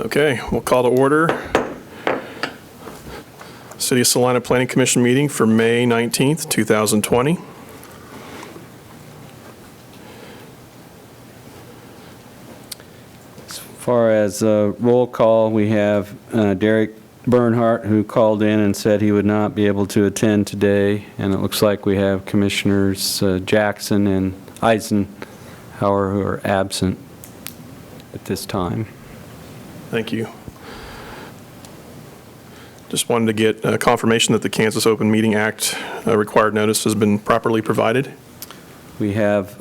Okay, we'll call to order City of Salina Planning Commission meeting for May 19th, 2020. As far as roll call, we have Derek Bernhardt, who called in and said he would not be able to attend today, and it looks like we have Commissioners Jackson and Eisenhower who are absent at this time. Thank you. Just wanted to get confirmation that the Kansas Open Meeting Act required notice has been properly provided. We have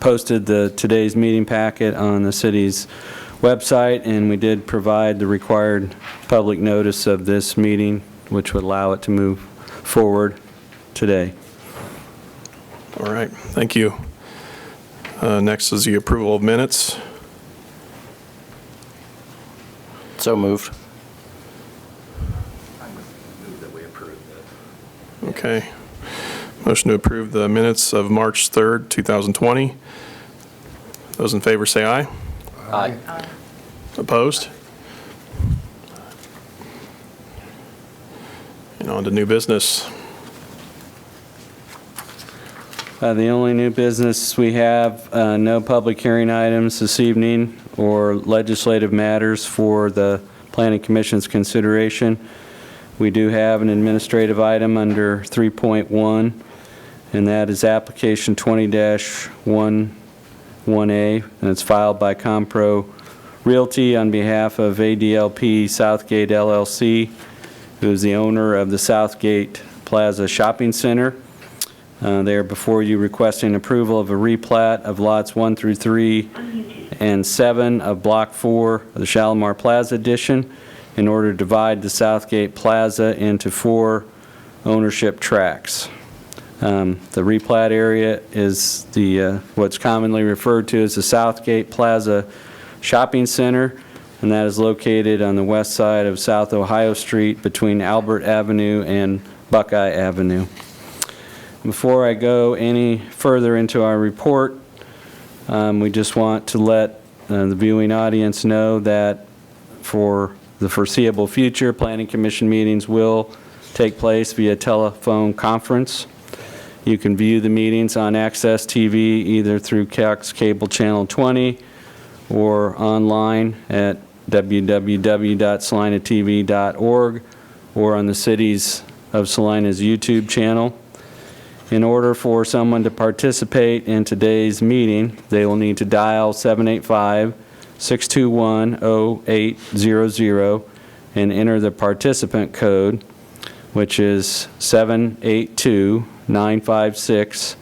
posted today's meeting packet on the city's website, and we did provide the required public notice of this meeting, which would allow it to move forward today. All right, thank you. Next is the approval of minutes. So moved. Okay. Motion to approve the minutes of March 3rd, 2020. Those in favor say aye. Aye. Opposed? And on to new business. The only new business we have, no public hearing items this evening or legislative matters for the Planning Commission's consideration. We do have an administrative item under 3.1, and that is application 20-11A, and it's filed by Compro Realty on behalf of ADLP Southgate LLC, who is the owner of the Southgate Plaza Shopping Center. They are before you requesting approval of a replat of lots 1 through 3 and 7 of Block 4 of the Shalimar Plaza Edition in order to divide the Southgate Plaza into 4 ownership tracts. The replat area is what's commonly referred to as the Southgate Plaza Shopping Center, and that is located on the west side of South Ohio Street between Albert Avenue and Buckeye Avenue. Before I go any further into our report, we just want to let the viewing audience know that for the foreseeable future, Planning Commission meetings will take place via telephone conference. You can view the meetings on Access TV either through Cox Cable Channel 20 or online at www.salinatv.org or on the Cities of Salina's YouTube channel. In order for someone to participate in today's meeting, they will need to dial 785-621-0800 and enter the participant code, which is 782-956,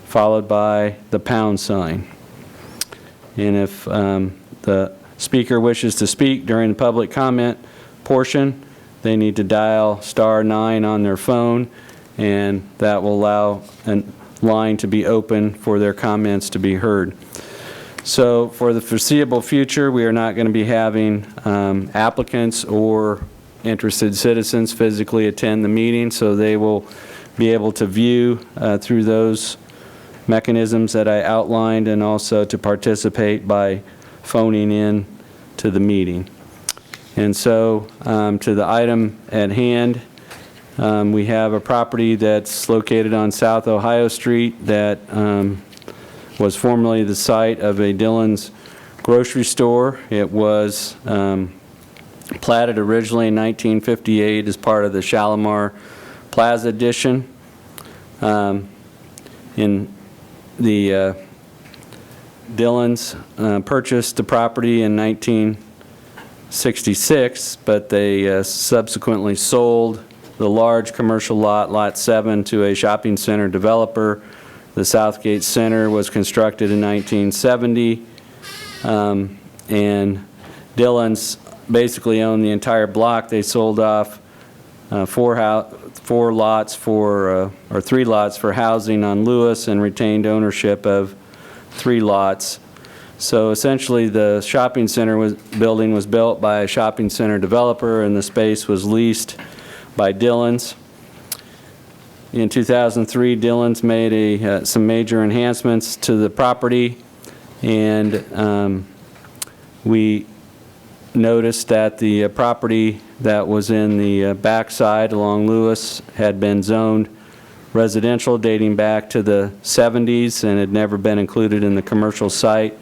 followed by the pound sign. And if the speaker wishes to speak during the public comment portion, they need to dial *9 on their phone, and that will allow a line to be open for their comments to be heard. So for the foreseeable future, we are not going to be having applicants or interested citizens physically attend the meeting, so they will be able to view through those mechanisms that I outlined, and also to participate by phoning in to the meeting. And so to the item at hand, we have a property that's located on South Ohio Street that was formerly the site of a Dillon's grocery store. It was platted originally in 1958 as part of the Shalimar Plaza Edition. In the Dillons purchased the property in 1966, but they subsequently sold the large commercial lot, Lot 7, to a shopping center developer. The Southgate Center was constructed in 1970, and Dillons basically owned the entire block. They sold off 3 lots for housing on Lewis and retained ownership of 3 lots. So essentially the shopping center building was built by a shopping center developer, and the space was leased by Dillons. In 2003, Dillons made some major enhancements to the property, and we noticed that the property that was in the backside along Lewis had been zoned residential dating back to the 70s and had never been included in the commercial site.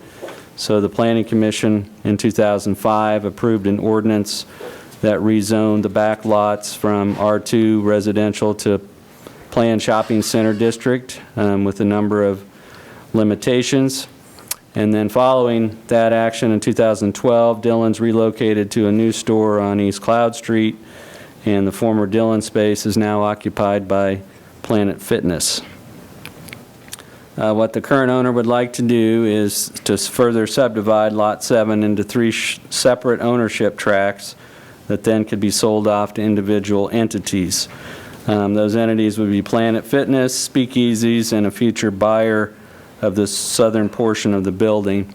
So the Planning Commission in 2005 approved an ordinance that rezoned the back lots from R2 residential to planned shopping center district with a number of limitations. And then following that action in 2012, Dillon's relocated to a new store on East Cloud Street, and the former Dillon space is now occupied by Planet Fitness. What the current owner would like to do is to further subdivide Lot 7 into 3 separate ownership tracts that then could be sold off to individual entities. Those entities would be Planet Fitness, Speakeasies, and a future buyer of the southern portion of the building.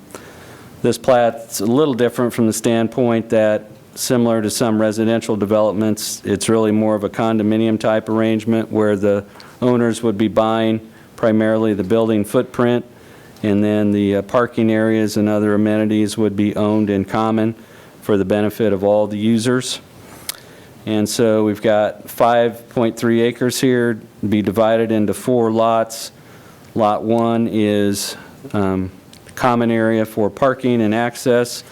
This plat's a little different from the standpoint that, similar to some residential developments, it's really more of a condominium type arrangement where the owners would be buying primarily the building footprint, and then the parking areas and other amenities would be owned in common for the benefit of all the users. And so we've got 5.3 acres here, be divided into 4 lots. Lot 1 is common area for parking and access.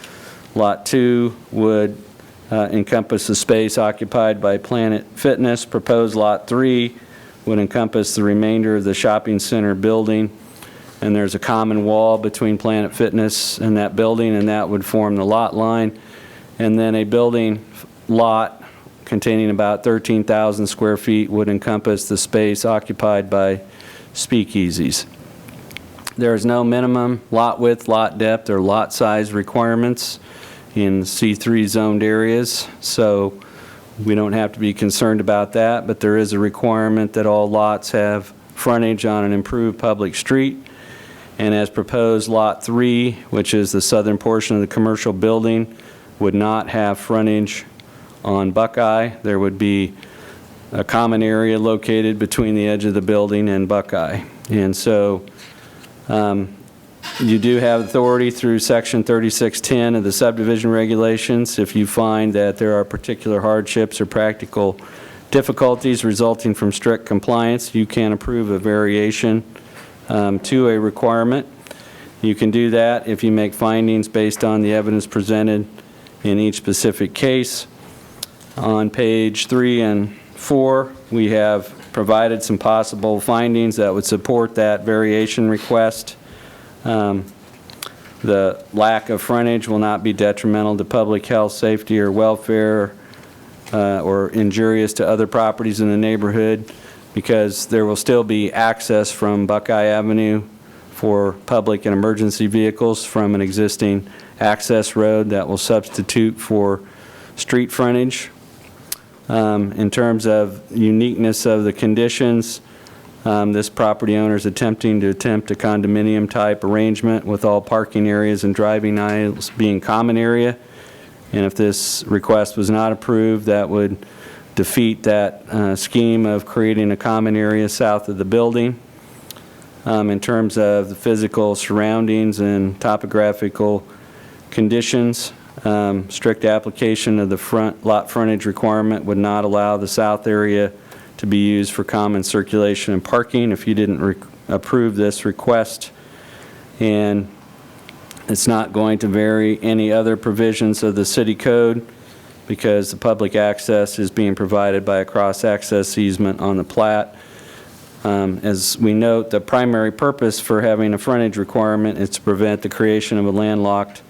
Lot 2 would encompass the space occupied by Planet Fitness. Proposed Lot 3 would encompass the remainder of the shopping center building. And there's a common wall between Planet Fitness and that building, and that would form the lot line. And then a building lot containing about 13,000 square feet would encompass the space occupied by Speakeasies. There is no minimum lot width, lot depth, or lot size requirements in C3 zoned areas, so we don't have to be concerned about that, but there is a requirement that all lots have frontage on an improved public street. And as proposed, Lot 3, which is the southern portion of the commercial building, would not have frontage on Buckeye. There would be a common area located between the edge of the building and Buckeye. And so you do have authority through Section 3610 of the subdivision regulations. If you find that there are particular hardships or practical difficulties resulting from strict compliance, you can approve a variation to a requirement. You can do that if you make findings based on the evidence presented in each specific case. On page 3 and 4, we have provided some possible findings that would support that variation request. The lack of frontage will not be detrimental to public health, safety, or welfare, or injurious to other properties in the neighborhood, because there will still be access from Buckeye Avenue for public and emergency vehicles from an existing access road that will substitute for street frontage. In terms of uniqueness of the conditions, this property owner is attempting a condominium type arrangement with all parking areas and driving aisles being common area. And if this request was not approved, that would defeat that scheme of creating a common area south of the building. In terms of the physical surroundings and topographical conditions, strict application of the front lot frontage requirement would not allow the south area to be used for common circulation and parking if you didn't approve this request. And it's not going to vary any other provisions of the city code, because the public access is being provided by a cross-access easement on the plat. As we note, the primary purpose for having a frontage requirement is to prevent the creation of a landlocked,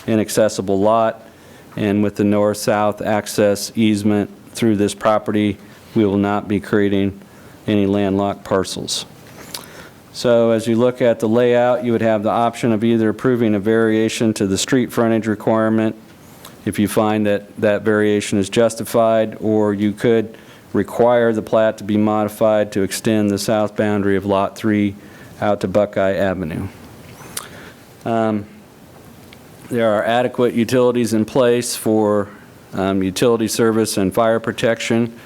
inaccessible lot. And with the north-south access easement through this property, we will not be creating any landlocked parcels. So as you look at the layout, you would have the option of either approving a variation to the street frontage requirement if you find that that variation is justified, or you could require the plat to be modified to extend the south boundary of Lot 3 out to Buckeye Avenue. There are adequate utilities in place for utility service and fire protection.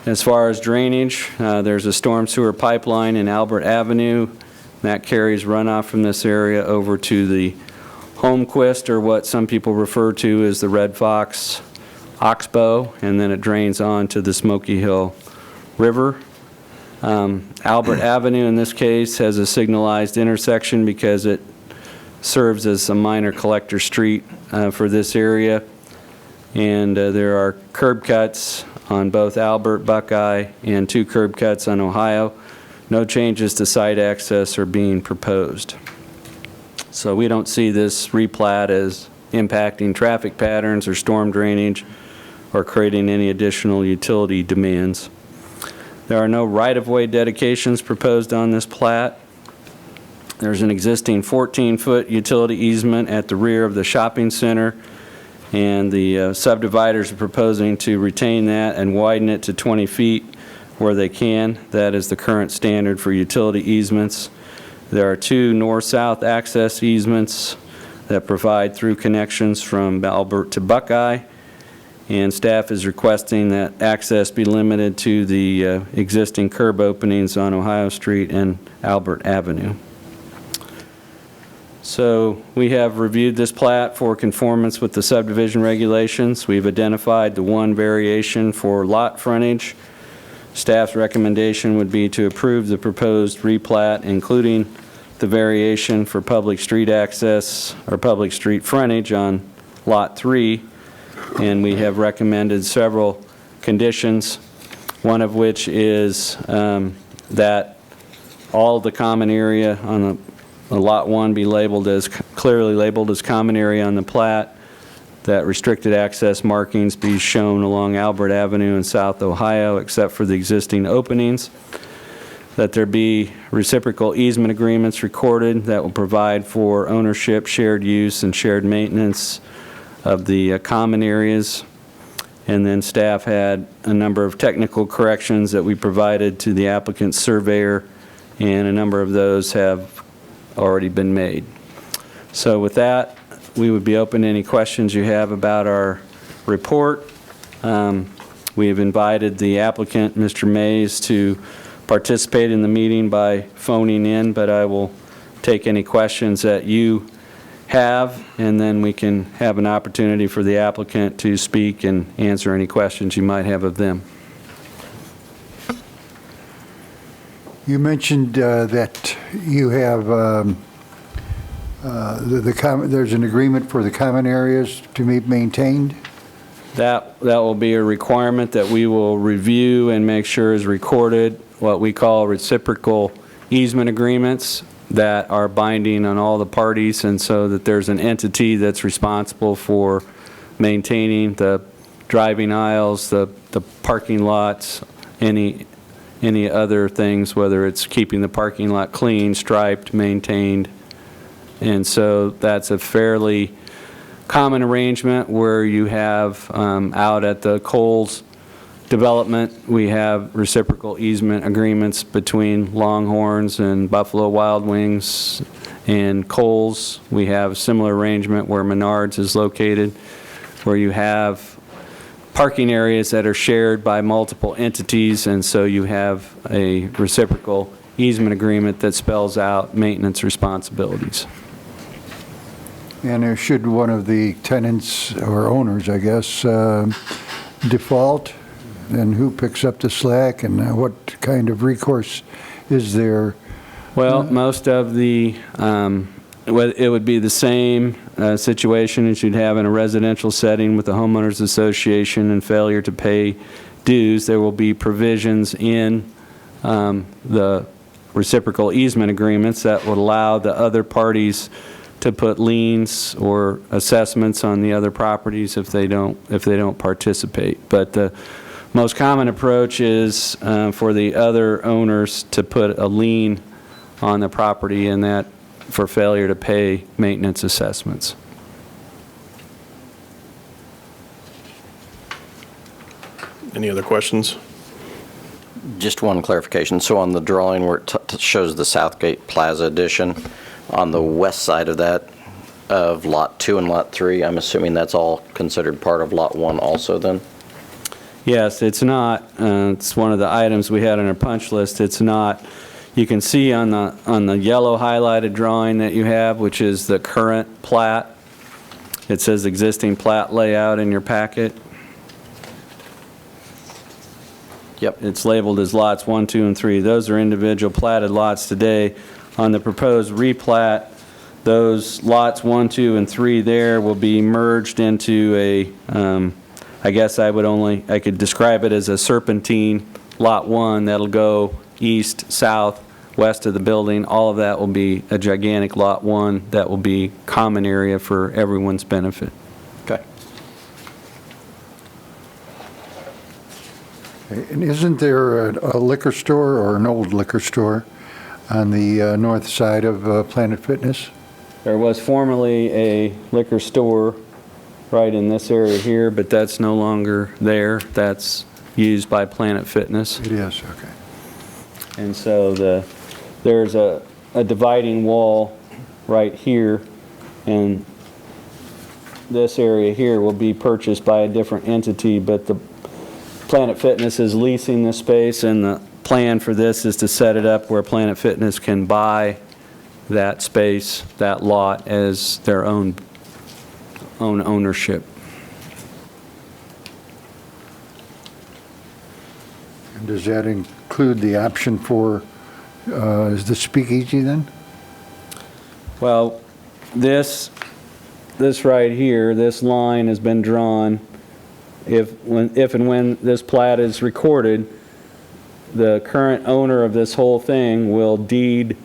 As far as drainage, there's a storm sewer pipeline in Albert Avenue that carries runoff from this area over to the Holmquist, or what some people refer to as the Red Fox Oxbow, and then it drains onto the Smoky Hill River. Albert Avenue, in this case, has a signalized intersection because it serves as a minor collector street for this area. And there are curb cuts on both Albert, Buckeye, and 2 curb cuts on Ohio. No changes to site access are being proposed. So we don't see this replat as impacting traffic patterns or storm drainage or creating any additional utility demands. There are no right-of-way dedications proposed on this plat. There's an existing 14-foot utility easement at the rear of the shopping center, and the subdividers are proposing to retain that and widen it to 20 feet where they can. That is the current standard for utility easements. There are 2 north-south access easements that provide through connections from Albert to Buckeye, and staff is requesting that access be limited to the existing curb openings on Ohio Street and Albert Avenue. So we have reviewed this plat for conformance with the subdivision regulations. We've identified the one variation for lot frontage. Staff's recommendation would be to approve the proposed replat, including the variation for public street access or public street frontage on Lot 3. And we have recommended several conditions, one of which is that all the common area on the Lot 1 be labeled as, clearly labeled as common area on the plat, that restricted access markings be shown along Albert Avenue in South Ohio except for the existing openings, that there be reciprocal easement agreements recorded that will provide for ownership, shared use, and shared maintenance of the common areas. And then staff had a number of technical corrections that we provided to the applicant's surveyor, and a number of those have already been made. So with that, we would be open to any questions you have about our report. We have invited the applicant, Mr. Mays, to participate in the meeting by phoning in, but I will take any questions that you have, and then we can have an opportunity for the applicant to speak and answer any questions you might have of them. You mentioned that you have there's an agreement for the common areas to be maintained? That will be a requirement that we will review and make sure is recorded, what we call reciprocal easement agreements that are binding on all the parties, and so that there's an entity that's responsible for maintaining the driving aisles, the parking lots, any other things, whether it's keeping the parking lot clean, striped, maintained. And so that's a fairly common arrangement where you have out at the Coles development, we have reciprocal easement agreements between Longhorns and Buffalo Wild Wings and Coles. We have a similar arrangement where Menards is located, where you have parking areas that are shared by multiple entities, and so you have a reciprocal easement agreement that spells out maintenance responsibilities. And should one of the tenants or owners, I guess, default, then who picks up the slack, and what kind of recourse is there? Well, most of the, it would be the same situation as you'd have in a residential setting with the homeowners association and failure to pay dues. There will be provisions in the reciprocal easement agreements that would allow the other parties to put liens or assessments on the other properties if they don't participate. But the most common approach is for the other owners to put a lien on the property, and that for failure to pay maintenance assessments. Any other questions? Just one clarification. So on the drawing where it shows the Southgate Plaza addition, on the west side of that, of Lot 2 and Lot 3, I'm assuming that's all considered part of Lot 1 also then? Yes, it's not. It's one of the items we had on our punch list. It's not You can see on the yellow highlighted drawing that you have, which is the current plat, it says existing plat layout in your packet. Yep. It's labeled as lots 1, 2, and 3. Those are individual platted lots today. On the proposed replat, those lots 1, 2, and 3 there will be merged into a, I guess I could describe it as a serpentine lot 1 that'll go east, south, west of the building. All of that will be a gigantic lot 1 that will be common area for everyone's benefit. Okay. And isn't there a liquor store or an old liquor store on the north side of Planet Fitness? There was formerly a liquor store right in this area here, but that's no longer there. That's used by Planet Fitness. It is, okay. And so there's a dividing wall right here, and this area here will be purchased by a different entity, but the Planet Fitness is leasing this space, and the plan for this is to set it up where Planet Fitness can buy that space, that lot, as their own ownership. And does that include the option for, is the speakeasy then? Well, this right here, this line has been drawn. If and when this plat is recorded, the current owner of this whole thing will deed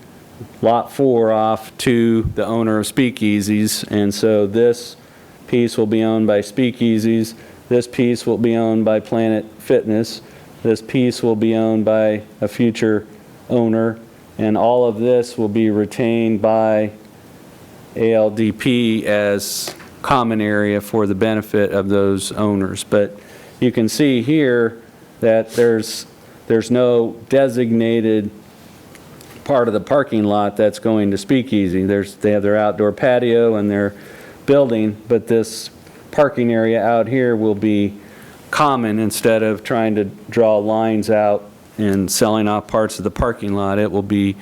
Lot 4 off to the owner of Speakeasies, and so this piece will be owned by Speakeasies, this piece will be owned by Planet Fitness, this piece will be owned by a future owner, and all of this will be retained by ALDP as common area for the benefit of those owners. But you can see here that there's no designated part of the parking lot that's going to Speakeasy. They have their outdoor patio and their building, but this parking area out here will be common. Instead of trying to draw lines out and selling off parts of the parking lot, it will be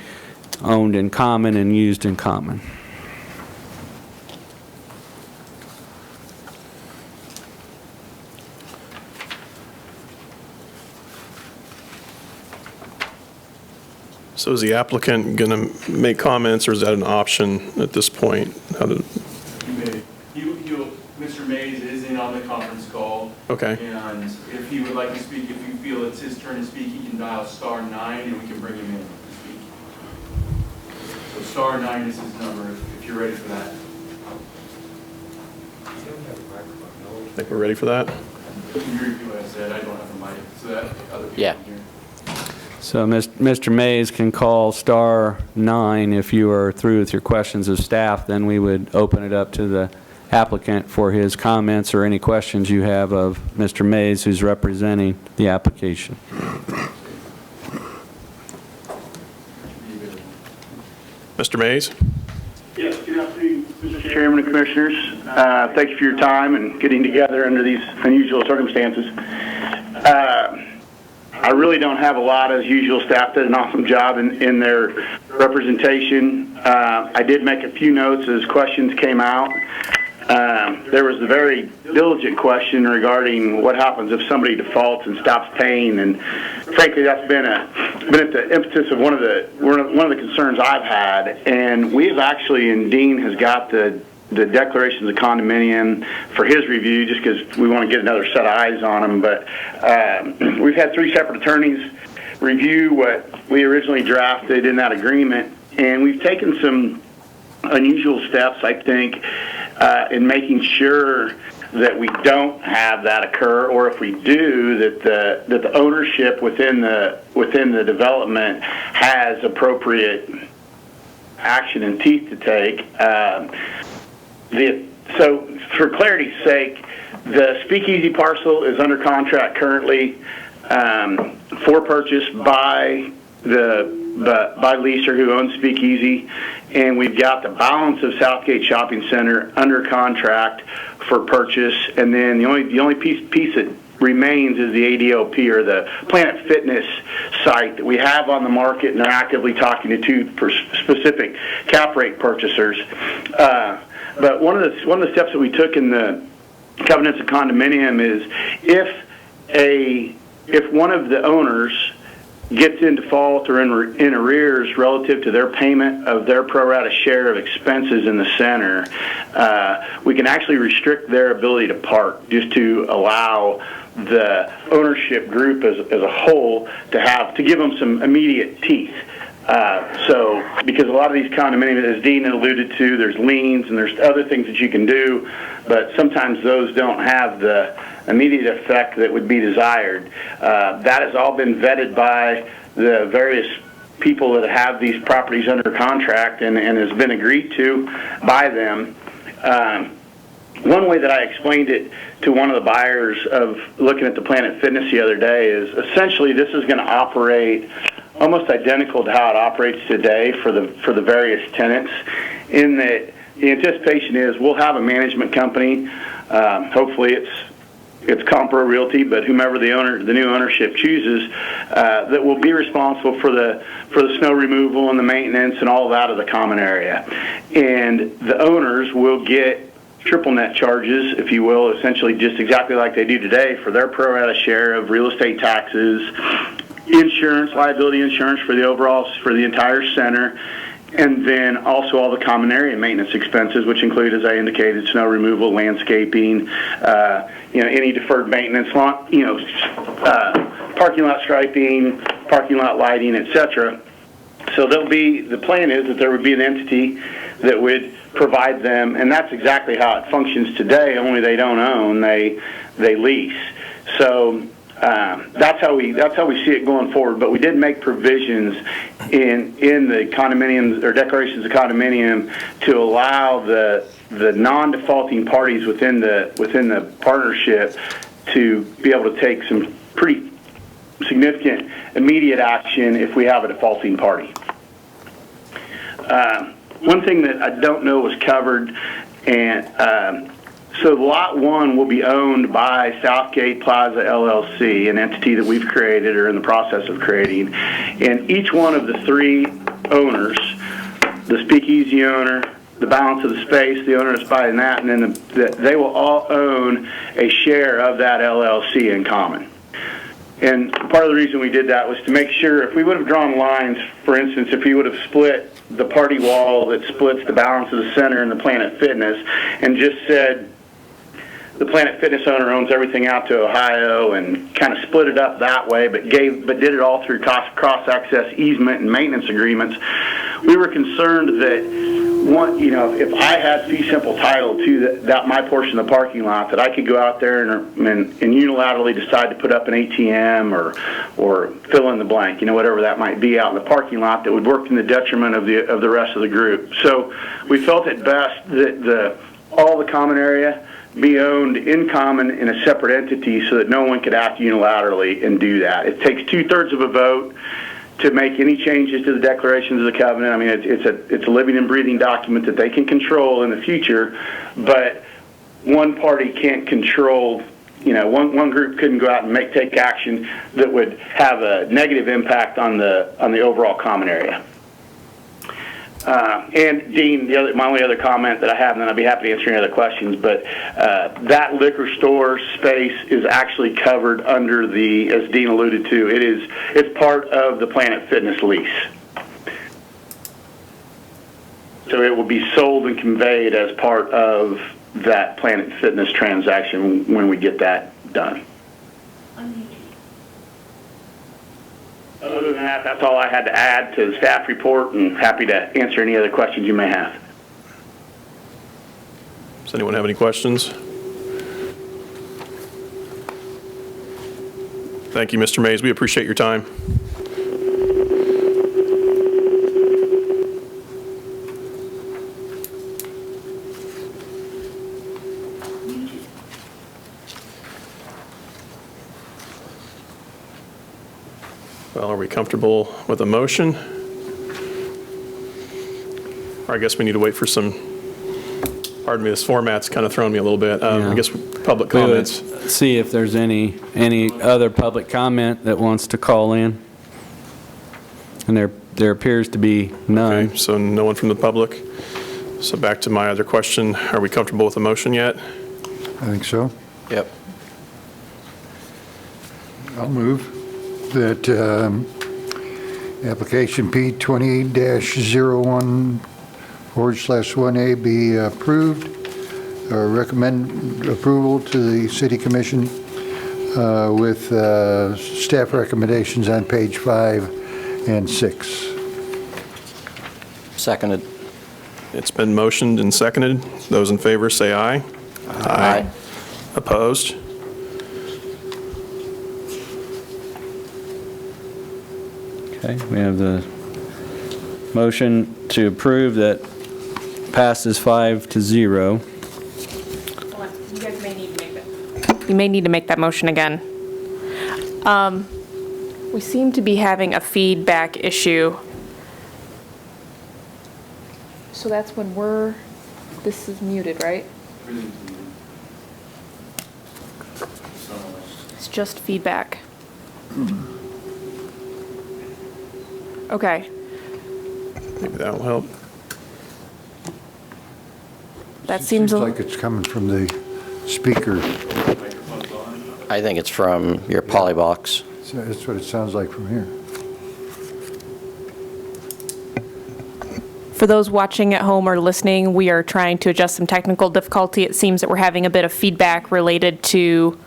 owned in common and used in common. So is the applicant going to make comments, or is that an option at this point? Mr. Mays is in on the conference call. Okay. And if he would like to speak, if you feel it's his turn to speak, he can dial *9 and we can bring him in to speak. So *9 is his number if you're ready for that. I think we're ready for that. Can you repeat what I said? I don't have a mic, so that other people Yeah. can hear. So Mr. Mays can call *9 if you are through with your questions of staff. Then we would open it up to the applicant for his comments or any questions you have of Mr. Mays, who's representing the application. Mr. Mays? Yes, good afternoon, Mr. Chairman and Commissioners. Thank you for your time and getting together under these unusual circumstances. I really don't have a lot. As usual, staff did an awesome job in their representation. I did make a few notes as questions came out. There was a very diligent question regarding what happens if somebody defaults and stops paying, and frankly, that's been at the impetus of one of the concerns I've had. And we have actually, and Dean has got the declarations of condominium for his review, just because we want to get another set of eyes on them. But we've had 3 separate attorneys review what we originally drafted in that agreement, and we've taken some unusual steps, I think, in making sure that we don't have that occur, or if we do, that the ownership within the development has appropriate action and teeth to take. So for clarity's sake, the Speakeasy parcel is under contract currently for purchase by leaser who owns Speakeasy, and we've got the balance of Southgate Shopping Center under contract for purchase. And then the only piece that remains is the ADLP, or the Planet Fitness site that we have on the market, and they're actively talking to two specific cap rate purchasers. But one of the steps that we took in the covenants of condominium is if one of the owners gets in default or in arrears relative to their payment of their pro rata share of expenses in the center, we can actually restrict their ability to park, just to allow the ownership group as a whole to give them some immediate teeth. So, because a lot of these condominiums, as Dean alluded to, there's liens and there's other things that you can do, but sometimes those don't have the immediate effect that would be desired. That has all been vetted by the various people that have these properties under contract and has been agreed to by them. One way that I explained it to one of the buyers of looking at the Planet Fitness the other day is essentially this is going to operate almost identical to how it operates today for the various tenants, in that the anticipation is we'll have a management company. Hopefully it's Compro Realty, but whomever the new ownership chooses, that will be responsible for the snow removal and the maintenance and all of that of the common area. And the owners will get triple net charges, if you will, essentially just exactly like they do today for their pro rata share of real estate taxes, insurance, liability insurance for the entire center, and then also all the common area maintenance expenses, which include, as I indicated, snow removal, landscaping, any deferred maintenance, parking lot striping, parking lot lighting, etc. So the plan is that there would be an entity that would provide them, and that's exactly how it functions today, only they don't own, they lease. So that's how we see it going forward. But we did make provisions in the condominiums or declarations of condominium to allow the non-defaulting parties within the partnership to be able to take some pretty significant immediate action if we have a defaulting party. One thing that I don't know was covered, and so Lot 1 will be owned by Southgate Plaza LLC, an entity that we've created or in the process of creating. And each one of the three owners, the speakeasy owner, the balance of the space, the owner that's buying that, and then they will all own a share of that LLC in common. And part of the reason we did that was to make sure if we would have drawn lines, for instance, if we would have split the party wall that splits the balance of the center and the Planet Fitness and just said the Planet Fitness owner owns everything out to Ohio and kind of split it up that way, but did it all through cross-access easement and maintenance agreements, we were concerned that if I had fee simple title to my portion of the parking lot, that I could go out there and unilaterally decide to put up an ATM or fill in the blank, whatever that might be out in the parking lot that would work in the detriment of the rest of the group. So we felt it best that all the common area be owned in common in a separate entity so that no one could act unilaterally and do that. It takes 2/3 of a vote to make any changes to the declarations of the covenant. I mean, it's a living and breathing document that they can control in the future, but one party can't control. One group couldn't go out and take action that would have a negative impact on the overall common area. And Dean, my only other comment that I have, and then I'd be happy to answer any other questions, but that liquor store space is actually covered under as Dean alluded to, it's part of the Planet Fitness lease. So it will be sold and conveyed as part of that Planet Fitness transaction when we get that done. Other than that, that's all I had to add to the staff report, and happy to answer any other questions you may have. Does anyone have any questions? Thank you, Mr. Mays. We appreciate your time. Well, are we comfortable with a motion? Or I guess we need to wait for some Pardon me, this format's kind of thrown me a little bit. Yeah. I guess public We would comments. see if there's any other public comment that wants to call in. And there appears to be none. Okay, so no one from the public. So back to my other question, are we comfortable with the motion yet? I think so. Yep. I'll move that application P20-01/1A be approved, or recommend approval to the city commission with staff recommendations on page 5 and 6. Seconded. It's been motioned and seconded. Those in favor say aye. Aye. Opposed? Okay, we have the motion to approve that passes 5-0. You guys may need to make that. You may need to make that motion again. We seem to be having a feedback issue. So that's when this is muted, right? It's just feedback. Okay, Maybe that'll help. that seems a like it's coming from the speaker. I think it's from your polybox. So that's what it sounds like from here. For those watching at home or listening, we are trying to adjust some technical difficulty. It seems that we're having a bit of feedback related to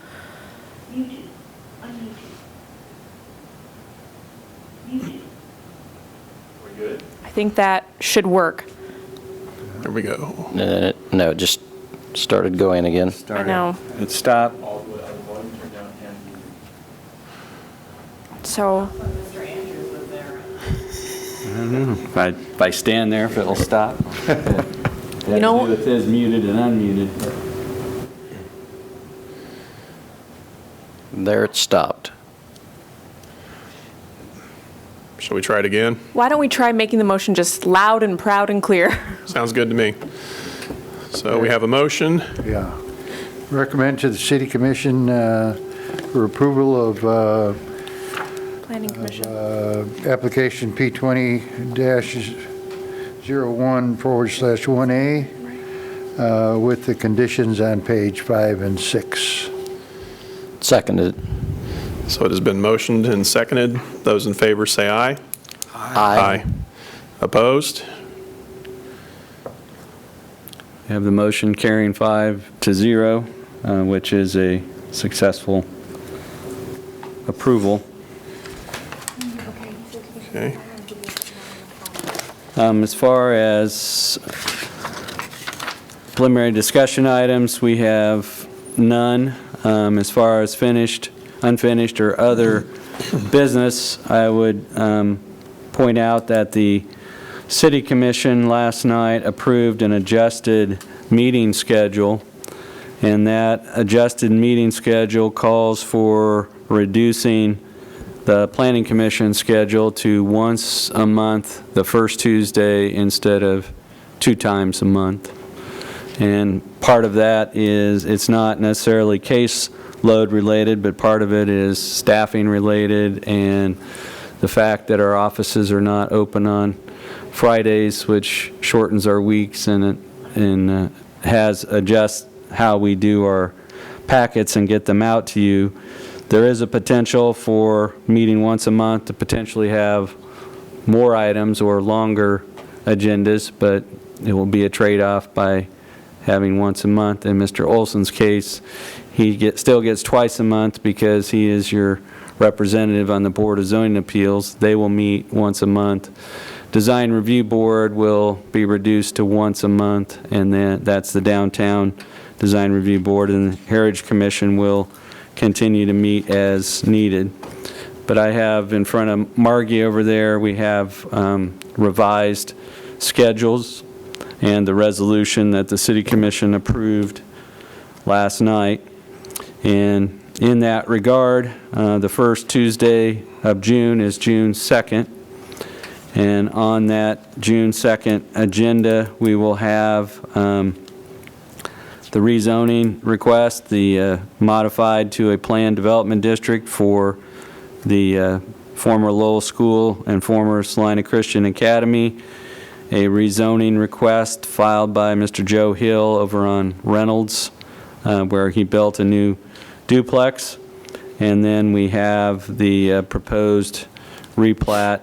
I think that should work. There we go. No, it just started going again. I know. It stopped. All the way, the volume turned down and muted. So, I don't know. If I stand there, if it'll stop. You know- It says muted and unmuted. There it stopped. Shall we try it again? why don't we try making the motion just loud and proud and clear? Sounds good to me. So we have a motion. Yeah. Recommend to the city commission for approval of Planning Commission. application P20-01/1A with the conditions on page 5 and 6. Seconded. So it has been motioned and seconded. Those in favor say aye. Aye. Opposed? We have the motion carrying 5-0, which is a successful approval. Okay. As far as preliminary discussion items, we have none. As far as unfinished, or other business, I would point out that the City Commission last night approved an adjusted meeting schedule, and that adjusted meeting schedule calls for reducing the Planning Commission schedule to once a month, the first Tuesday, instead of 2 times a month. And part of that is, it's not necessarily case load related, but part of it is staffing related, and the fact that our offices are not open on Fridays, which shortens our weeks and has adjust how we do our packets and get them out to you. There is a potential for meeting once a month to potentially have more items or longer agendas, but it will be a trade-off by having once a month. In Mr. Olson's case, he still gets twice a month because he is your representative on the Board of Zoning Appeals. They will meet once a month. Design Review Board will be reduced to once a month, and then that's the Downtown Design Review Board, and the Heritage Commission will continue to meet as needed. But I have in front of Margie over there, we have revised schedules and the resolution that the City Commission approved last night. And in that regard, the first Tuesday of June is June 2nd. And on that June 2nd agenda, we will have the rezoning request, the modified to a planned development district for the former Lowell School and former Salina Christian Academy, a rezoning request filed by Mr. Joe Hill over on Reynolds, where he built a new duplex. And then we have the proposed replat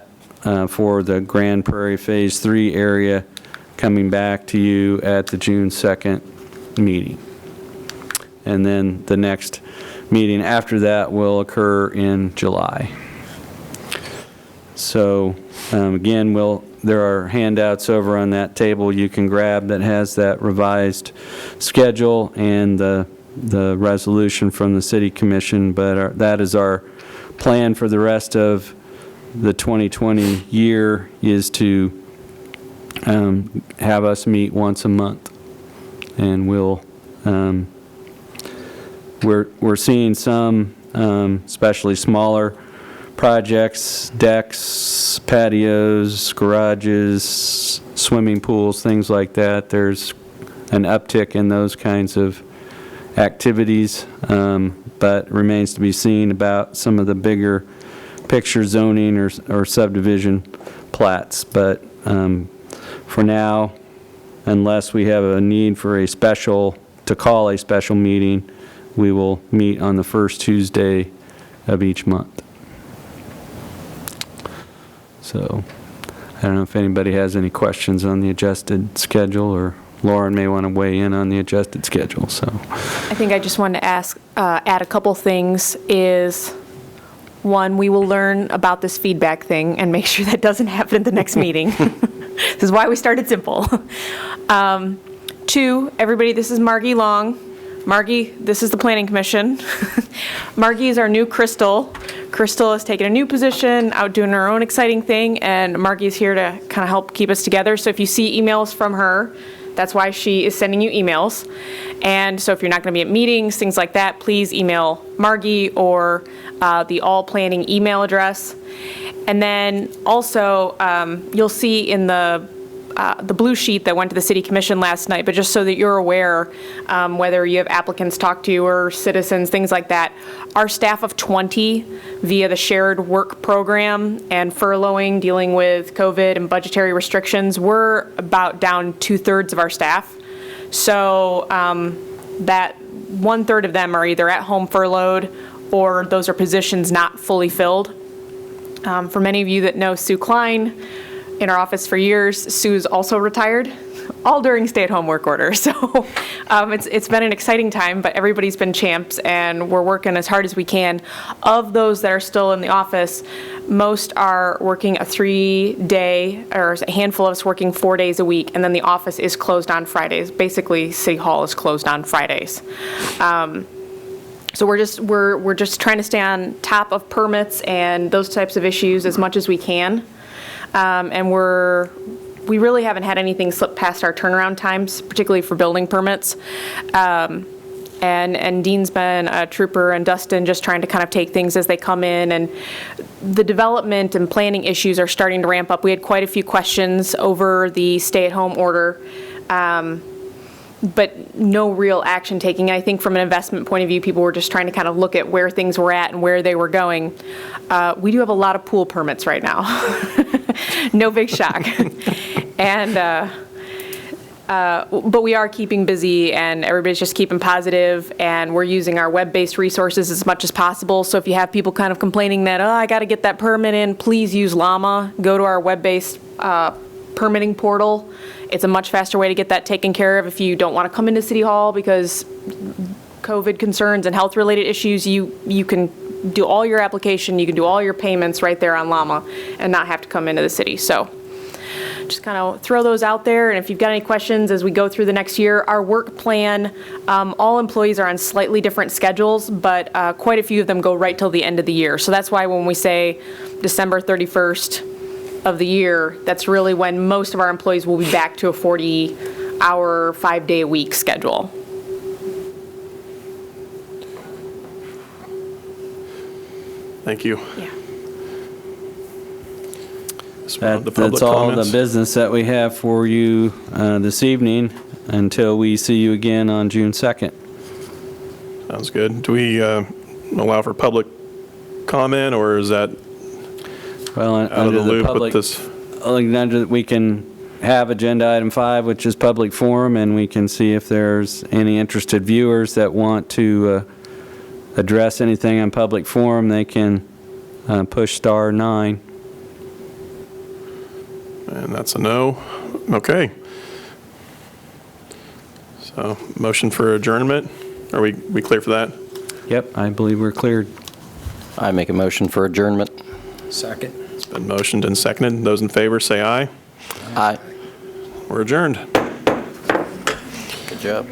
for the Grand Prairie Phase 3 area coming back to you at the June 2nd meeting. And then the next meeting after that will occur in July. So again, there are handouts over on that table you can grab that has that revised schedule and the resolution from the City Commission, but that is our plan for the rest of the 2020 year, is to have us meet once a month. And we're seeing some, especially smaller projects, decks, patios, garages, swimming pools, things like that. There's an uptick in those kinds of activities, but remains to be seen about some of the bigger picture zoning or subdivision plats. But for now, unless we have a need for to call a special meeting, we will meet on the first Tuesday of each month. So I don't know if anybody has any questions on the adjusted schedule, or Lauren may want to weigh in on the adjusted schedule. So I think I just wanted to add a couple things. Is one, we will learn about this feedback thing and make sure that doesn't happen at the next meeting. This is why we started simple. Two, everybody, this is Margie Long. Margie, this is the Planning Commission. Margie is our new Crystal. Crystal has taken a new position, out doing her own exciting thing, and Margie is here to kind of help keep us together. So if you see emails from her, that's why she is sending you emails. And so if you're not going to be at meetings, things like that, please email Margie or the All Planning email address. And then also, you'll see in the blue sheet that went to the City Commission last night, but just so that you're aware, whether you have applicants talk to you or citizens, things like that, our staff of 20 via the shared work program and furloughing, dealing with COVID and budgetary restrictions, we're about down 2/3 of our staff. So that 1/3 of them are either at home furloughed or those are positions not fully filled. For many of you that know Sue Klein, in our office for years, Sue's also retired, all during stay-at-home work order. So it's been an exciting time, but everybody's been champs, and we're working as hard as we can. Of those that are still in the office, most are working a 3-day, or a handful of us working 4 days a week, and then the office is closed on Fridays. Basically, City Hall is closed on Fridays. So we're just trying to stay on top of permits and those types of issues as much as we can. And we really haven't had anything slip past our turnaround times, particularly for building permits. And Dean's been a trooper, and Dustin just trying to kind of take things as they come in. And the development and planning issues are starting to ramp up. We had quite a few questions over the stay-at-home order, but no real action taking. I think from an investment point of view, people were just trying to kind of look at where things were at and where they were going. We do have a lot of pool permits right now. No big shock. And but we are keeping busy, and everybody's just keeping positive, and we're using our web-based resources as much as possible. So if you have people kind of complaining that, oh, I got to get that permit in, please use Llama. Go to our web-based permitting portal. It's a much faster way to get that taken care of if you don't want to come into City Hall because COVID concerns and health-related issues. You can do all your application, you can do all your payments right there on Llama and not have to come into the city. So just kind of throw those out there, and if you've got any questions as we go through the next year, our work plan, all employees are on slightly different schedules, but quite a few of them go right till the end of the year. So that's why when we say December 31st of the year, that's really when most of our employees will be back to a 40-hour, 5-day-a-week schedule. Thank you. Yeah. The public That's all comments. the business that we have for you this evening. until we see you again on June 2nd. Sounds good. Do we allow for public comment, or is that Well, out of under the the loop public, with this? we can have agenda item 5, which is public forum, and we can see if there's any interested viewers that want to address anything on public forum. They can push star 9. And that's a no. Okay. So, motion for adjournment. Are we clear for that? Yep, I believe we're cleared. I make a motion for adjournment. Second. It's been motioned and seconded. Those in favor, say aye. Aye. We're adjourned. Good job.